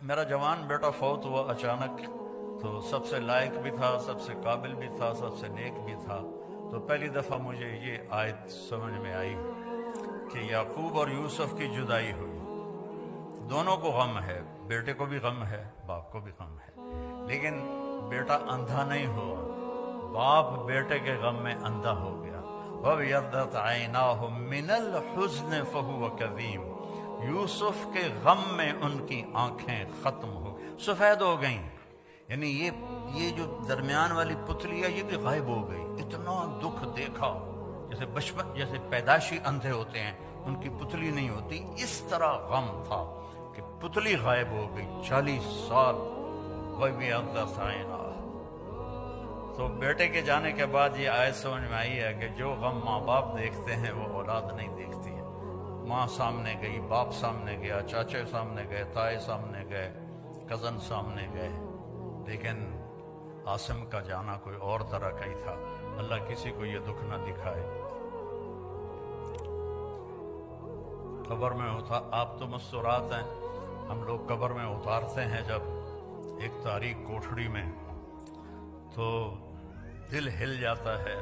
میرا جوان بیٹا فوت ہوا اچانک، تو سب سے لائق بھی تھا، سب سے قابل بھی تھا، سب سے نیک بھی تھا۔ تو پہلی دفعہ مجھے یہ آیت سمجھ میں آئی کہ یعقوب اور یوسف کی جدائی ہوئی، دونوں کو غم ہے، بیٹے کو بھی غم ہے، باپ کو بھی غم ہے، لیکن بیٹا اندھا نہیں ہوا، باپ بیٹے کے غم میں اندھا ہو گیا۔ وَابْيَضَّتْ عَيْنَاهُ مِنَ الْحُزْنِ فَهُوَ كَظِيمٌ، یوسف کے غم میں ان کی آنکھیں ختم ہو سفید ہو گئیں، یعنی یہ جو درمیان والی پتلی ہے یہ بھی غائب ہو گئی۔ اتنا دکھ دیکھا، جیسے بچپن جیسے پیدائشی اندھے ہوتے ہیں ان کی پتلی نہیں ہوتی، اس طرح غم تھا کہ پتلی غائب ہو گئی 40 سال۔ وَابْيَضَّتْ عَيْنَاهُ، تو بیٹے کے جانے کے بعد یہ آیت سمجھ میں آئی ہے کہ جو غم ماں باپ دیکھتے ہیں وہ اولاد نہیں دیکھتی ہے۔ ماں سامنے گئی، باپ سامنے گیا، چاچے سامنے گئے، تائے سامنے گئے، کزن سامنے گئے، لیکن عاصم کا جانا کوئی اور طرح کا ہی تھا۔ اللہ کسی کو یہ دکھ نہ دکھائے۔ قبر میں آپ تو مستورات ہیں، ہم لوگ قبر میں اتارتے ہیں جب ایک تاریک کوٹھڑی میں، تو دل ہل جاتا ہے۔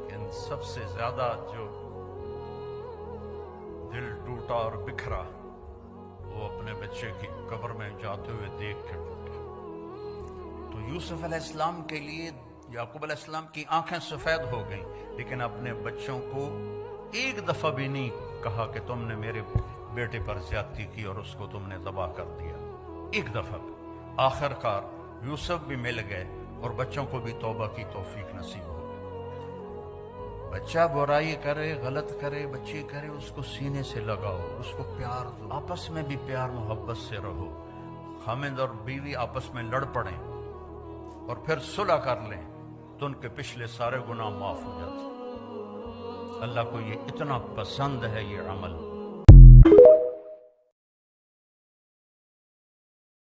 لیکن سب سے زیادہ جو دل ٹوٹا اور بکھرا وہ اپنے بچے کی قبر میں جاتے ہوئے دیکھ کے ٹوٹا۔ تو یوسف علیہ السلام کے لیے یعقوب علیہ السلام کی آنکھیں سفید ہو گئیں، لیکن اپنے بچوں کو ایک دفعہ بھی نہیں کہا کہ تم نے میرے بیٹے پر زیادتی کی اور اس کو تم نے تباہ کر دیا، ایک دفعہ بھی۔ آخر کار یوسف بھی مل گئے اور بچوں کو بھی توبہ کی توفیق نصیب ہو گئی۔ بچہ برائی کرے، غلط کرے، بچی کرے، اس کو سینے سے لگاؤ، اس کو پیار دو، آپس میں بھی پیار محبت سے رہو۔ خامند اور بیوی آپس میں لڑ پڑیں اور پھر صلح کر لیں تو ان کے پچھلے سارے گناہ معاف ہو جاتے۔ اللہ کو یہ اتنا پسند ہے یہ عمل۔